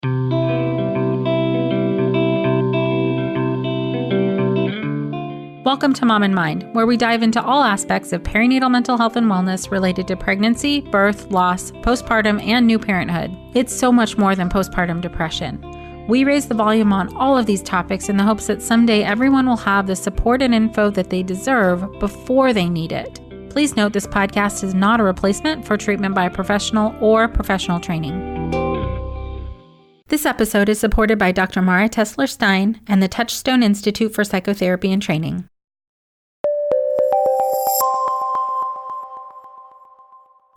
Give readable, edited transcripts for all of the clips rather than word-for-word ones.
Welcome to Mom in Mind, where we dive into all aspects of perinatal mental health and wellness related to pregnancy, birth, loss, postpartum, and new parenthood. It's so much more than postpartum depression. We raise the volume on all of these topics in the hopes that someday everyone will have the support and info that they deserve before they need it. Please note this podcast is not a replacement for treatment by a professional or professional training. This episode is supported by Dr. Mara Tessler-Stein and the Touchstone Institute for Psychotherapy and Training.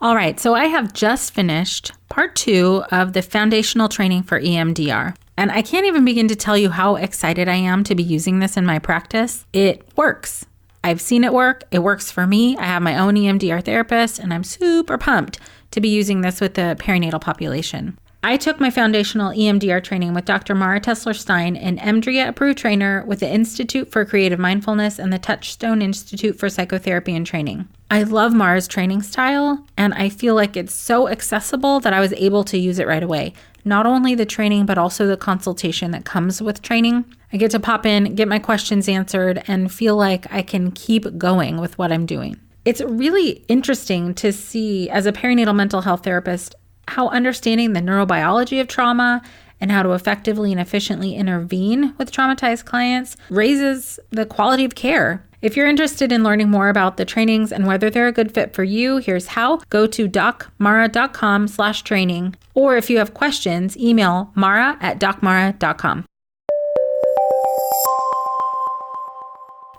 All right, so I have just finished part 2 of the foundational training for EMDR. And I can't even begin to tell you how excited I am to be using this in my practice. It works. I've seen it work. It works for me. I have my own EMDR therapist, and I'm super pumped to be using this with the perinatal population. I took my foundational EMDR training with Dr. Mara Tessler-Stein, an MDRIA-approved trainer with the Institute for Creative Mindfulness and the Touchstone Institute for Psychotherapy and Training. I love Mara's training style, and I feel like it's so accessible that I was able to use it right away. Not only the training, but also the consultation that comes with training. I get to pop in, get my questions answered, and feel like I can keep going with what I'm doing. It's really interesting to see, as a perinatal mental health therapist, how understanding the neurobiology of trauma and how to effectively and efficiently intervene with traumatized clients raises the quality of care. If you're interested in learning more about the trainings and whether they're a good fit for you, here's how. Go to docmara.com/training. Or if you have questions, email mara@docmara.com.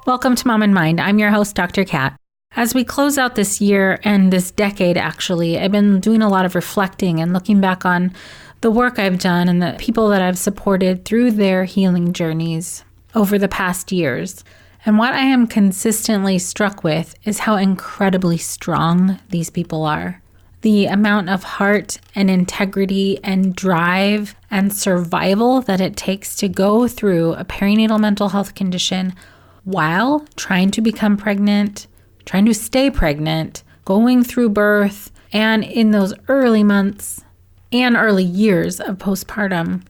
Welcome to Mom in Mind. I'm your host, Dr. Kat. As we close out this year and this decade, actually, I've been doing a lot of reflecting and looking back on the work I've done and the people that I've supported through their healing journeys over the past years. And what I am consistently struck with is how incredibly strong these people are. The amount of heart and integrity and drive and survival that it takes to go through a perinatal mental health condition while trying to become pregnant, trying to stay pregnant, going through birth, and in those early months and early years of postpartum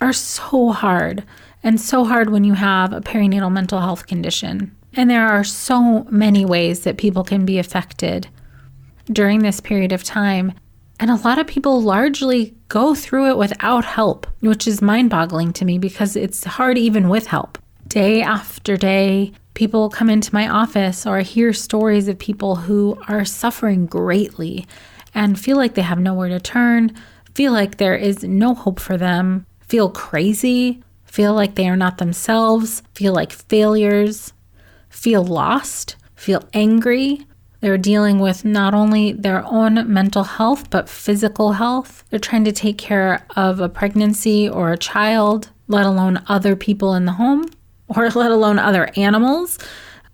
are so hard, and so hard when you have a perinatal mental health condition. And there are so many ways that people can be affected during this period of time. And a lot of people largely go through it without help, which is mind-boggling to me because it's hard even with help. Day after day, people come into my office or I hear stories of people who are suffering greatly and feel like they have nowhere to turn, feel like there is no hope for them, feel crazy, feel like they are not themselves, feel like failures, feel lost, feel angry. They're dealing with not only their own mental health, but physical health. They're trying to take care of a pregnancy or a child, let alone other people in the home, or let alone other animals,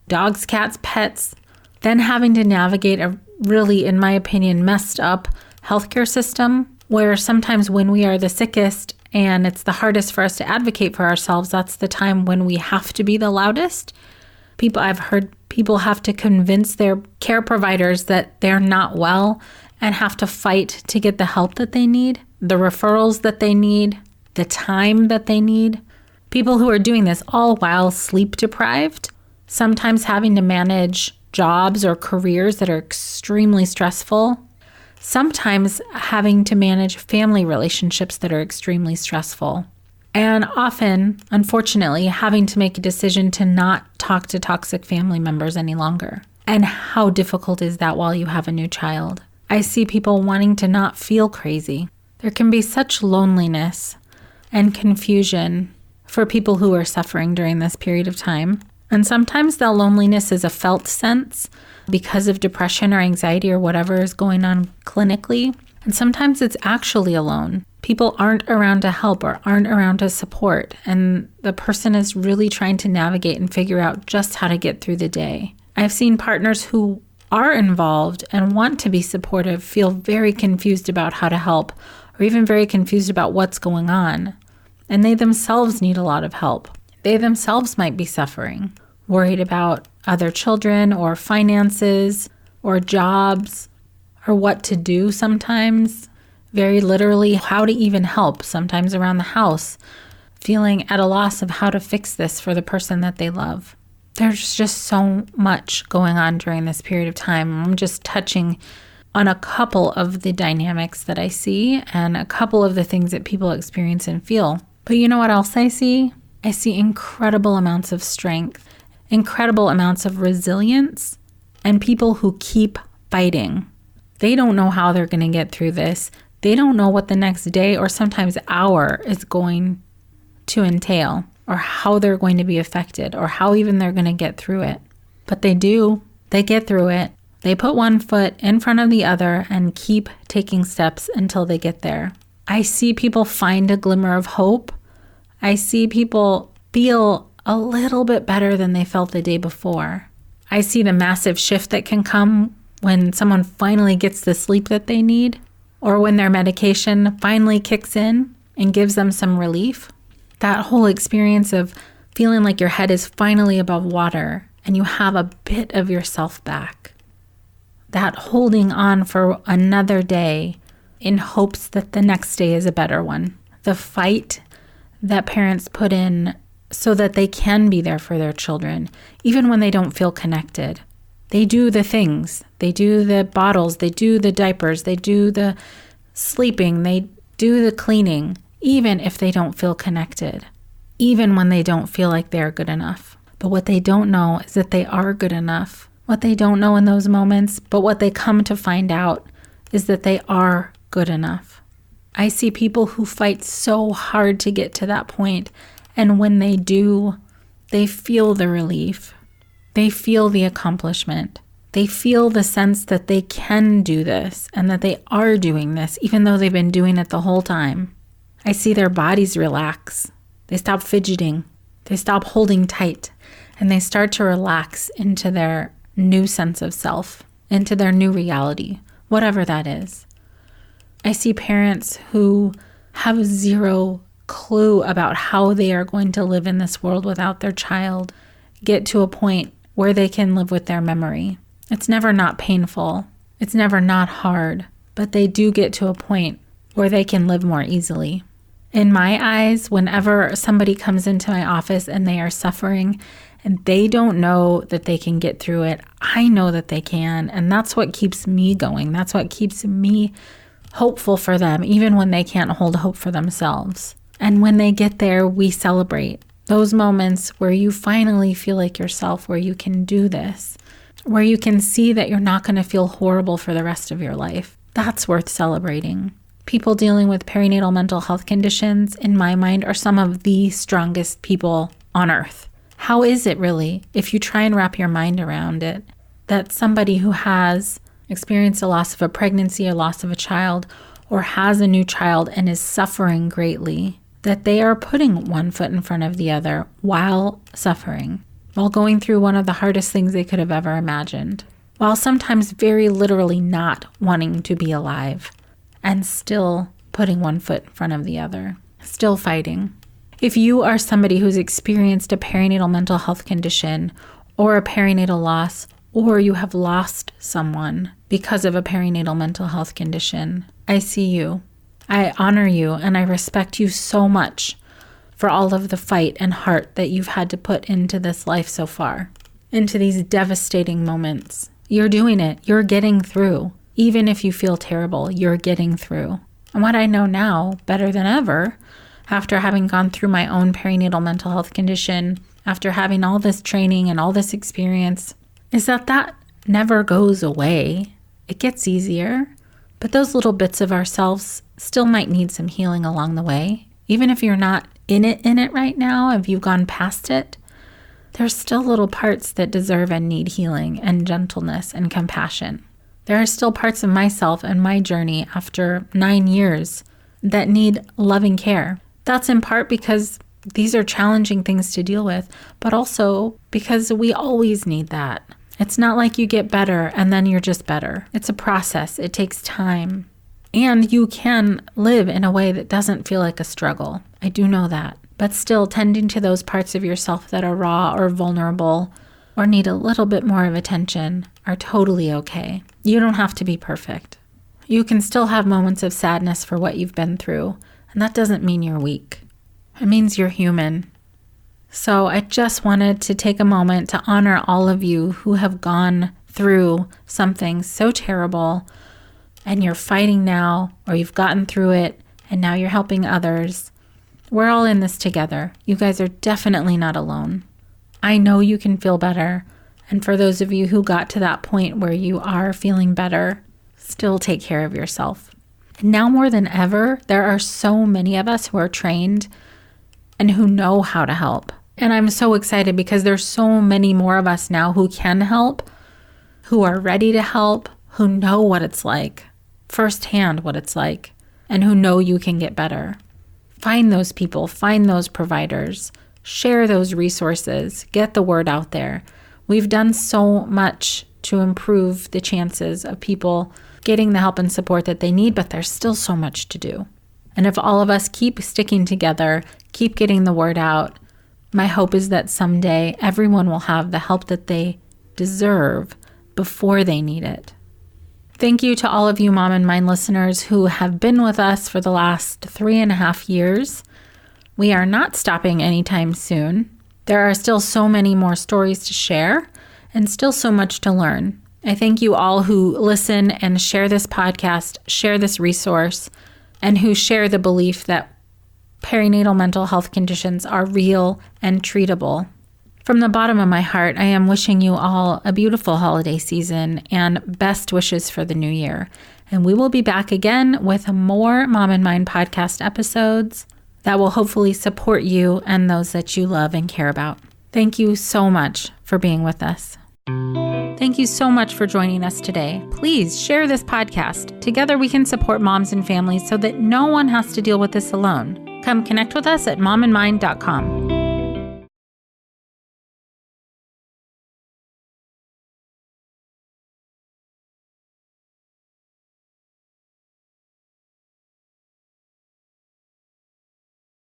dogs, cats, pets, then having to navigate a really, in my opinion, messed up healthcare system where sometimes when we are the sickest and it's the hardest for us to advocate for ourselves, that's the time when we have to be the loudest. I've heard people have to convince their care providers that they're not well and have to fight to get the help that they need, the referrals that they need, the time that they need. People who are doing this all while sleep deprived, sometimes having to manage jobs or careers that are extremely stressful, sometimes having to manage family relationships that are extremely stressful, and often, unfortunately, having to make a decision to not talk to toxic family members any longer. And how difficult is that while you have a new child? I see people wanting to not feel crazy. There can be such loneliness and confusion for people who are suffering during this period of time. And sometimes that loneliness is a felt sense because of depression or anxiety or whatever is going on clinically. And sometimes it's actually alone. People aren't around to help or aren't around to support. And the person is really trying to navigate and figure out just how to get through the day. I've seen partners who are involved and want to be supportive feel very confused about how to help, or even very confused about what's going on. And they themselves need a lot of help. They themselves might be suffering, worried about other children or finances or jobs or what to do sometimes. very literally how to even help, sometimes around the house, feeling at a loss of how to fix this for the person that they love. There's just so much going on during this period of time. I'm just touching on a couple of the dynamics that I see and a couple of the things that people experience and feel. But you know what else I see? I see incredible amounts of strength, incredible amounts of resilience, and people who keep fighting. They don't know how they're going to get through this. They don't know what the next day or sometimes hour is going to entail, or how they're going to be affected, or how even they're going to get through it. But they do. They get through it. They put one foot in front of the other and keep taking steps until they get there. I see people find a glimmer of hope. I see people feel a little bit better than they felt the day before. I see the massive shift that can come when someone finally gets the sleep that they need, or when their medication finally kicks in and gives them some relief. That whole experience of feeling like your head is finally above water and you have a bit of yourself back. That holding on for another day in hopes that the next day is a better one. The fight that parents put in so that they can be there for their children, even when they don't feel connected. They do the things. They do the bottles. They do the diapers. They do the sleeping. They do the cleaning, even if they don't feel connected, even when they don't feel like they're good enough. But what they don't know is that they are good enough. What they don't know in those moments, but what they come to find out, is that they are good enough. I see people who fight so hard to get to that point, and when they do, they feel the relief. They feel the accomplishment. They feel the sense that they can do this and that they are doing this, even though they've been doing it the whole time. I see their bodies relax. They stop fidgeting. They stop holding tight, and they start to relax into their new sense of self, into their new reality, whatever that is. I see parents who have zero clue about how they are going to live in this world without their child get to a point where they can live with their memory. It's never not painful. It's never not hard, but they do get to a point where they can live more easily. In my eyes, whenever somebody comes into my office and they are suffering and they don't know that they can get through it, I know that they can. And that's what keeps me going. That's what keeps me hopeful for them, even when they can't hold hope for themselves. And when they get there, we celebrate those moments where you finally feel like yourself, where you can do this, where you can see that you're not going to feel horrible for the rest of your life. That's worth celebrating. People dealing with perinatal mental health conditions, in my mind, are some of the strongest people on earth. How is it really, if you try and wrap your mind around it, that somebody who has experienced a loss of a pregnancy, a loss of a child, or has a new child and is suffering greatly, that they are putting one foot in front of the other while suffering, while going through one of the hardest things they could have ever imagined, while sometimes very literally not wanting to be alive, and still putting one foot in front of the other, still fighting. If you are somebody who's experienced a perinatal mental health condition or a perinatal loss, or you have lost someone because of a perinatal mental health condition, I see you. I honor you and I respect you so much for all of the fight and heart that you've had to put into this life so far, into these devastating moments. You're doing it. You're getting through. Even if you feel terrible, you're getting through. And what I know now, better than ever, after having gone through my own perinatal mental health condition, after having all this training and all this experience, is that never goes away. It gets easier, but those little bits of ourselves still might need some healing along the way. Even if you're not in it right now, if you've gone past it, there's still little parts that deserve and need healing and gentleness and compassion. There are still parts of myself and my journey after 9 years that need loving care. That's in part because these are challenging things to deal with, but also because we always need that. It's not like you get better and then you're just better. It's a process. It takes time. And you can live in a way that doesn't feel like a struggle. I do know that. But still, tending to those parts of yourself that are raw or vulnerable or need a little bit more of attention are totally okay. You don't have to be perfect. You can still have moments of sadness for what you've been through, and that doesn't mean you're weak. It means you're human. So I just wanted to take a moment to honor all of you who have gone through something so terrible, and you're fighting now, or you've gotten through it, and now you're helping others. We're all in this together. You guys are definitely not alone. I know you can feel better. And for those of you who got to that point where you are feeling better, still take care of yourself. And now more than ever, there are so many of us who are trained and who know how to help. And I'm so excited because there's so many more of us now who can help, who are ready to help, who know what it's like, firsthand what it's like, and who know you can get better. Find those people, find those providers, share those resources, get the word out there. We've done so much to improve the chances of people getting the help and support that they need, but there's still so much to do. And if all of us keep sticking together, keep getting the word out, my hope is that someday everyone will have the help that they deserve before they need it. Thank you to all of you Mom and Mind listeners who have been with us for the last 3.5 years. We are not stopping anytime soon. There are still so many more stories to share and still so much to learn. I thank you all who listen and share this podcast, share this resource, and who share the belief that perinatal mental health conditions are real and treatable. From the bottom of my heart, I am wishing you all a beautiful holiday season and best wishes for the new year. And we will be back again with more Mom and Mind podcast episodes that will hopefully support you and those that you love and care about. Thank you so much for being with us. Thank you so much for joining us today. Please share this podcast. Together we can support moms and families so that no one has to deal with this alone. Come connect with us at momandmind.com.